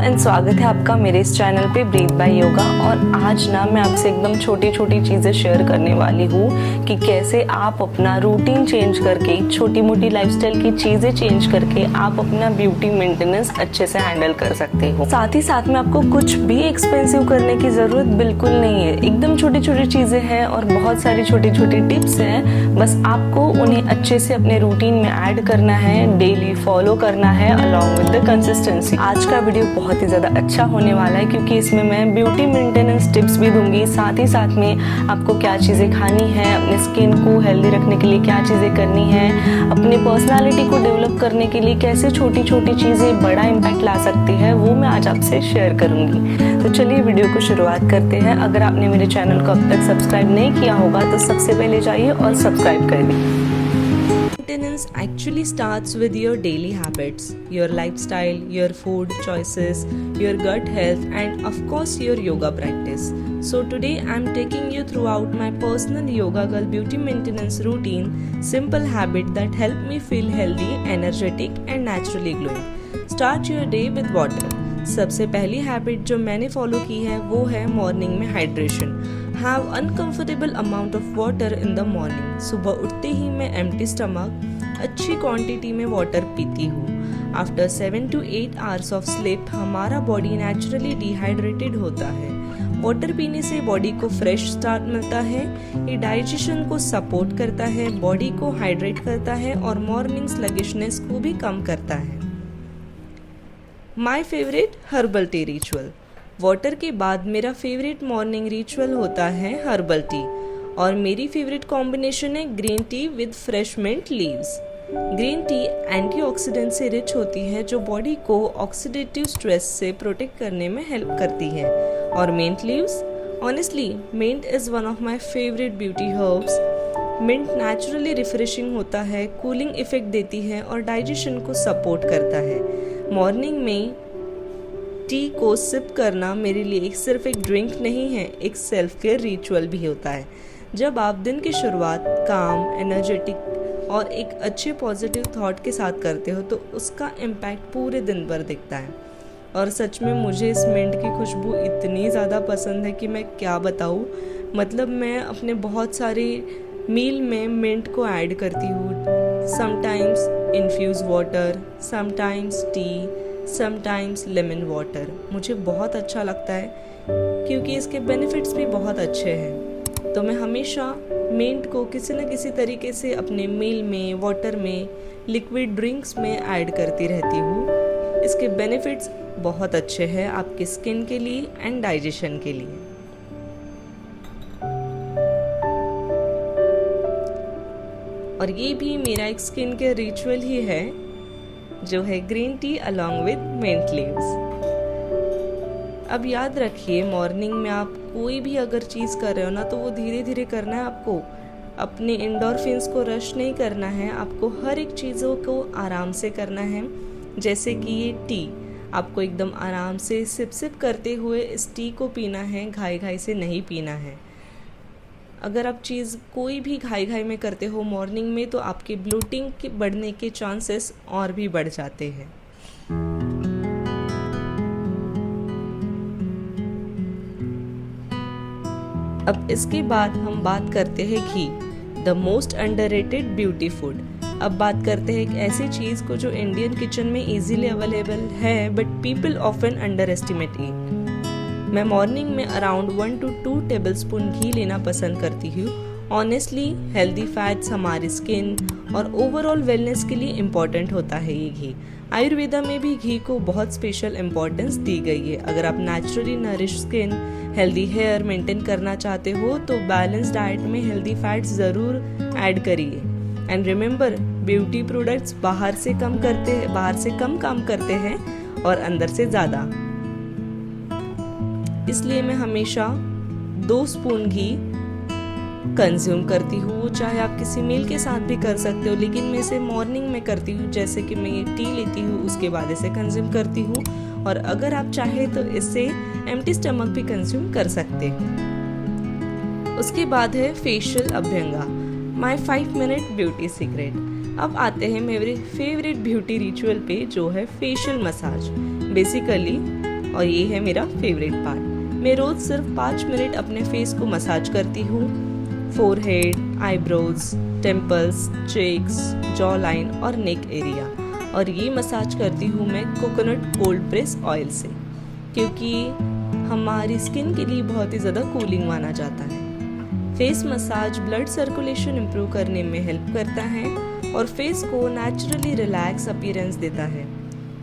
And स्वागत है आपका मेरे इस चैनल पे ब्रीथ बाय योगा। और आज ना मैं आपसे एकदम छोटी छोटी चीज़ें शेयर करने वाली हूँ कि कैसे आप अपना रूटीन चेंज करके, छोटी मोटी लाइफस्टाइल की चीज़ें चेंज करके आप अपना ब्यूटी मेंटेनेंस अच्छे से हैंडल कर सकते हो। साथ ही साथ में आपको कुछ भी एक्सपेंसिव करने की ज़रूरत बिल्कुल नहीं है। एकदम छोटी छोटी चीज़ें हैं और बहुत सारी छोटी छोटी टिप्स हैं, बस आपको उन्हें अच्छे से अपने रूटीन में ऐड करना है, डेली फॉलो करना है अलॉन्ग विद द कंसिस्टेंसी। आज का वीडियो बहुत ही ज़्यादा अच्छा होने वाला है क्योंकि इसमें मैं ब्यूटी मेंटेनेंस टिप्स भी दूंगी, साथ ही साथ में आपको क्या चीज़ें खानी है, अपने स्किन को हेल्दी रखने के लिए क्या चीज़ें करनी है, अपनी पर्सनालिटी को डेवलप करने के लिए कैसे छोटी छोटी चीज़ें बड़ा इम्पैक्ट ला सकती है, वो मैं आज आपसे शेयर करूंगी। तो चलिए वीडियो को शुरुआत करते हैं। अगर आपने मेरे चैनल को अब तक सब्सक्राइब नहीं किया होगा तो सबसे पहले जाइए और सब्सक्राइब कर लीजिए। Maintenance actually starts with your daily habits, your lifestyle, your food choices, your gut health, and of course your yoga practice. So today I'm taking you throughout my personal Yoga Girl beauty maintenance routine, simple habit that help me feel healthy, energetic and naturally glowing. Start your day with water. सबसे पहली habit जो मैंने follow की है वो है morning में hydration. Have uncomfortable amount of water in the morning. सुबह उठते ही मैं एम्प्टी स्टमक अच्छी क्वांटिटी में वाटर पीती हूँ। After 7 to 8 hours of sleep हमारा बॉडी नेचुरली डिहाइड्रेटेड होता है। वाटर पीने से बॉडी को फ्रेश स्टार्ट मिलता है। ये डाइजेशन को सपोर्ट करता है, बॉडी को हाइड्रेट करता है और मॉर्निंग स्लगिशनेस को भी कम करता है। My favourite herbal tea ritual. Water के बाद मेरा फेवरेट मॉर्निंग रिचुअल होता है हर्बल टी, और मेरी फेवरेट कॉम्बिनेशन है green tea with fresh mint leaves. Green tea antioxidant से रिच होती है जो बॉडी को ऑक्सीडेटिव स्ट्रेस से प्रोटेक्ट करने में हेल्प करती है। और mint leaves, honestly mint is one of my favourite beauty herbs. Mint naturally refreshing होता है, कूलिंग इफेक्ट देती है और डाइजेशन को सपोर्ट करता है। मॉर्निंग में टी को सिप करना मेरे लिए सिर्फ एक ड्रिंक नहीं है, एक सेल्फ केयर रिचुअल भी होता है। जब आप दिन की शुरुआत काम, एनर्जेटिक और एक अच्छे पॉजिटिव थॉट के साथ करते हो तो उसका इम्पैक्ट पूरे दिन भर दिखता है। और सच में मुझे इस मिंट की खुशबू इतनी ज़्यादा पसंद है कि मैं क्या बताऊँ। मतलब मैं अपने बहुत सारे मील में मिंट को ऐड करती हूँ। Sometimes infuse water, sometimes T, sometimes lemon water. मुझे बहुत अच्छा लगता है क्योंकि इसके बेनिफिट्स भी बहुत अच्छे हैं। तो मैं हमेशा मिंट को किसी न किसी तरीके से अपने मील में, वाटर में, लिक्विड ड्रिंक्स में ऐड करती रहती हूँ। इसके बेनिफिट्स बहुत अच्छे हैं आपकी स्किन के लिए एंड डाइजेशन के लिए। और ये भी मेरा एक स्किन केयर रिचुअल ही है जो है green tea along with mint leaves. अब याद रखिए, मॉर्निंग में आप कोई भी अगर चीज़ कर रहे हो ना तो वो धीरे धीरे करना है आपको। अपने एंडोर्फिन्स को रश नहीं करना है, आपको हर एक चीज़ों को आराम से करना है। जैसे कि ये टी, आपको एकदम आराम से सिप सिप करते हुए इस टी को पीना है, घाई घाई से नहीं पीना है। अगर आप चीज़ कोई भी घाई घाई में करते हो मॉर्निंग में तो आपके ब्लोटिंग के बढ़ने के चांसेस और भी बढ़ जाते हैं। अब इसके बाद हम बात करते हैं ghee, the most underrated beauty food. अब बात करते हैं एक ऐसी चीज़ को जो इंडियन किचन में इजीली अवेलेबल है but people often underestimate it. मैं मॉर्निंग में अराउंड 1 to 2 टेबलस्पून घी लेना पसंद करती हूँ। ऑनेस्टली हेल्दी फैट्स हमारी स्किन और ओवरऑल वेलनेस के लिए इम्पॉर्टेंट होता है ये घी। आयुर्वेदा में भी घी को बहुत स्पेशल इम्पॉर्टेंस दी गई है। अगर आप naturally nourish skin, healthy hair maintain करना चाहते हो तो बैलेंस डाइट में हेल्दी फैट्स ज़रूर ऐड करिए। एंड रिमेंबर, ब्यूटी प्रोडक्ट्स बाहर से कम काम करते हैं और अंदर से ज़्यादा। इसलिए मैं हमेशा 2 स्पून घी कंज्यूम करती हूँ। चाहे आप किसी मील के साथ भी कर सकते हो, लेकिन मैं इसे मॉर्निंग में करती हूँ। जैसे कि मैं ये टी लेती हूँ उसके बाद इसे कंज्यूम करती हूँ, और अगर आप चाहे तो इससे एम्प्टी स्टमक भी कंज्यूम कर सकते हो। उसके बाद है facial abhyanga, my 5 minute beauty secret. अब आते हैं मेरे फेवरेट ब्यूटी रिचुअल पे जो है फेशियल मसाज। बेसिकली और ये है मेरा फेवरेट पार्ट। मैं रोज़ सिर्फ 5 मिनट अपने फेस को मसाज करती हूँ। Forehead, eyebrows, temples, cheeks, jaw line और नेक एरिया। और ये मसाज करती हूँ मैं कोकोनट कोल्ड प्रेस ऑयल से, क्योंकि हमारी स्किन के लिए बहुत ही ज़्यादा कूलिंग माना जाता है। Face massage blood circulation improve करने में हेल्प करता है और फेस को नेचुरली रिलैक्स अपीयरेंस देता है।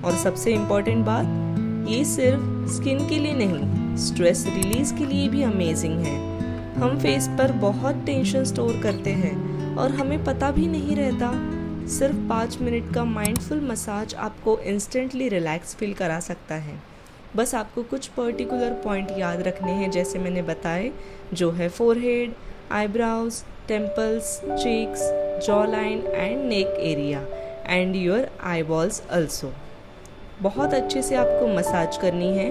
और सबसे इम्पॉर्टेंट बात, ये सिर्फ स्किन के लिए नहीं, स्ट्रेस रिलीज के लिए भी अमेजिंग है। हम फेस पर बहुत टेंशन स्टोर करते हैं और हमें पता भी नहीं रहता। सिर्फ 5 मिनट का माइंडफुल मसाज आपको इंस्टेंटली रिलैक्स फील करा सकता है। बस आपको कुछ पर्टिकुलर पॉइंट याद रखने हैं, जैसे मैंने बताए, जो है forehead, eyebrows, temples, cheeks, jaw line and neck area and your eyeballs also. बहुत अच्छे से आपको मसाज करनी है।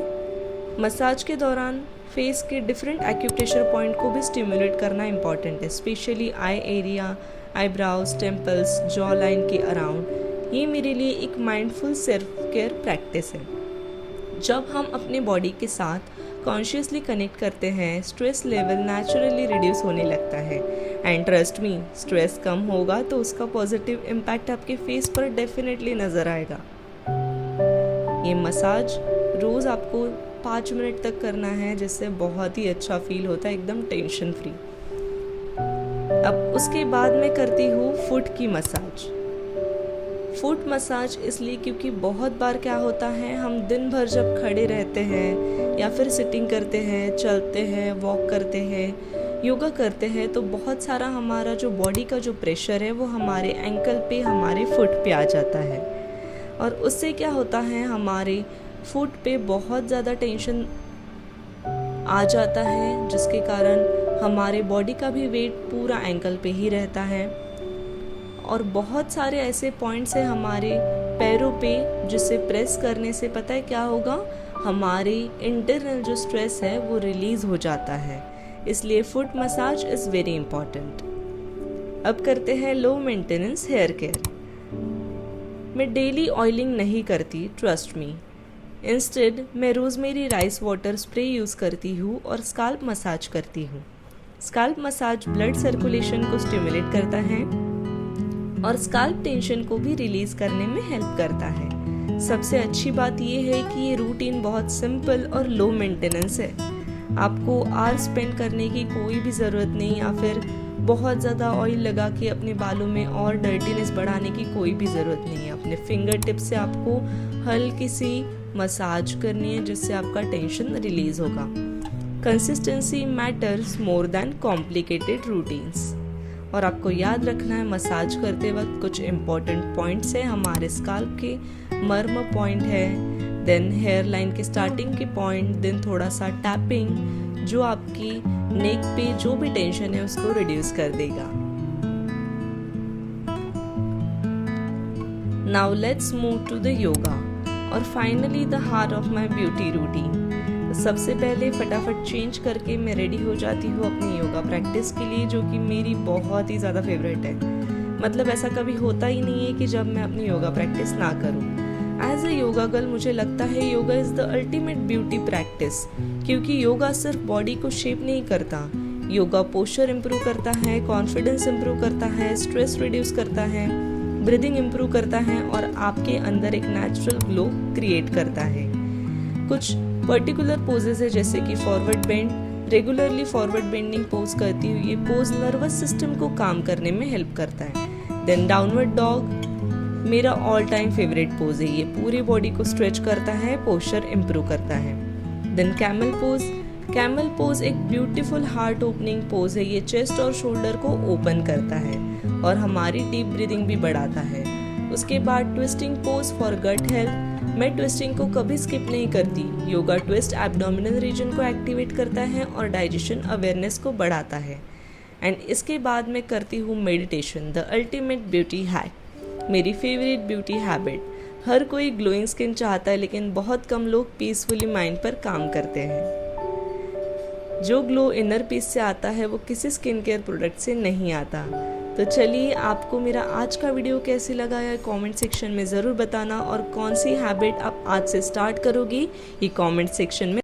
मसाज के दौरान फेस के डिफरेंट एक्यूप्रेशर पॉइंट को भी स्टिमुलेट करना इम्पॉर्टेंट है, specially eye area, eyebrows, temples, jaw line के अराउंड। ये मेरे लिए एक माइंडफुल सेल्फ केयर प्रैक्टिस है। जब हम अपने बॉडी के साथ कॉन्शियसली कनेक्ट करते हैं, स्ट्रेस लेवल नेचुरली रिड्यूस होने लगता है। एंड ट्रस्ट मी, स्ट्रेस कम होगा तो उसका पॉजिटिव इम्पैक्ट आपके फेस पर डेफिनेटली नज़र आएगा। ये मसाज रोज़ आपको 5 मिनट तक करना है, जिससे बहुत ही अच्छा फील होता है, एकदम टेंशन फ्री। अब उसके बाद मैं करती हूँ फुट की मसाज। फुट मसाज इसलिए क्योंकि बहुत बार क्या होता है, हम दिन भर जब खड़े रहते हैं या फिर सिटिंग करते हैं, चलते हैं, वॉक करते हैं, योगा करते हैं, तो बहुत सारा हमारा जो बॉडी का जो प्रेशर है वो हमारे एंकल पे, हमारे फुट पे आ जाता है। और उससे क्या होता है, हमारे फुट पे बहुत ज़्यादा टेंशन आ जाता है, जिसके कारण हमारे बॉडी का भी वेट पूरा एंकल पे ही रहता है। और बहुत सारे ऐसे पॉइंट्स हैं हमारे पैरों पे, जिसे प्रेस करने से पता है क्या होगा, हमारी इंटरनल जो स्ट्रेस है वो रिलीज़ हो जाता है। इसलिए foot massage is very important. अब करते हैं लो मेंटेनेंस हेयर केयर। मैं डेली ऑयलिंग नहीं करती, ट्रस्ट मी। इंस्टेड मैं rosemary rice water spray use करती हूँ और स्काल्प मसाज करती हूँ। स्काल्प मसाज ब्लड सर्कुलेशन को स्टिमुलेट करता है और स्काल्प टेंशन को भी रिलीज करने में हेल्प करता है। सबसे अच्छी बात यह है कि ये रूटीन बहुत सिंपल और लो मेंटेनेंस है। आपको आवर स्पेंड करने की कोई भी ज़रूरत नहीं, या फिर बहुत ज़्यादा ऑयल लगा के अपने बालों में और डर्टीनेस बढ़ाने की कोई भी ज़रूरत नहीं है। अपने फिंगर टिप से आपको हल्की सी मसाज करनी है, जिससे आपका टेंशन रिलीज होगा। Consistency matters more than complicated routines. और आपको याद रखना है, मसाज करते वक्त कुछ इम्पॉर्टेंट पॉइंट्स हैं हमारे स्काल्प के, मर्म पॉइंट है, देन हेयर लाइन के स्टार्टिंग के पॉइंट, देन थोड़ा सा टैपिंग, जो आपकी नेक पे जो भी टेंशन है उसको रिड्यूस कर देगा। Now let's move to the yoga और finally the heart of my beauty routine. सबसे पहले फटाफट चेंज करके मैं रेडी हो जाती हूँ अपनी योगा प्रैक्टिस के लिए, जो कि मेरी बहुत ही ज़्यादा फेवरेट है। मतलब ऐसा कभी होता ही नहीं है कि जब मैं अपनी योगा प्रैक्टिस ना करूँ। एज ए योगा गर्ल मुझे लगता है yoga is the ultimate beauty practice, क्योंकि योगा सिर्फ बॉडी को शेप नहीं करता, योगा पोस्चर इम्प्रूव करता है, कॉन्फिडेंस इम्प्रूव करता है, स्ट्रेस रिड्यूस करता है, ब्रीदिंग इम्प्रूव करता है और आपके अंदर एक नेचुरल ग्लो क्रिएट करता है। कुछ पर्टिकुलर पोजेज है, जैसे कि forward bend. Regularly forward bending pose करती हूँ, ये पोज नर्वस सिस्टम को काम करने में हेल्प करता है। देन डाउनवर्ड डॉग मेरा ऑल टाइम फेवरेट पोज है, ये पूरी बॉडी को स्ट्रेच करता है, पोस्चर इम्प्रूव करता है। Then camel pose. Camel pose एक ब्यूटीफुल हार्ट ओपनिंग पोज है, ये चेस्ट और शोल्डर को ओपन करता है और हमारी डीप ब्रीदिंग भी बढ़ाता है। उसके बाद twisting pose for gut health. मैं ट्विस्टिंग को कभी स्किप नहीं करती। योगा ट्विस्ट एब्डोमिनल रीजन को एक्टिवेट करता है और डाइजेशन अवेयरनेस को बढ़ाता है। एंड इसके बाद मैं करती हूँ meditation, the ultimate beauty hack, मेरी फेवरेट ब्यूटी हैबिट। हर कोई ग्लोइंग स्किन चाहता है, लेकिन बहुत कम लोग पीसफुली माइंड पर काम करते हैं। जो ग्लो इनर पीस से आता है वो किसी स्किन केयर प्रोडक्ट से नहीं आता। तो चलिए, आपको मेरा आज का वीडियो कैसे लगा है कमेंट सेक्शन में ज़रूर बताना, और कौन सी हैबिट आप आज से स्टार्ट करोगी ये कमेंट सेक्शन में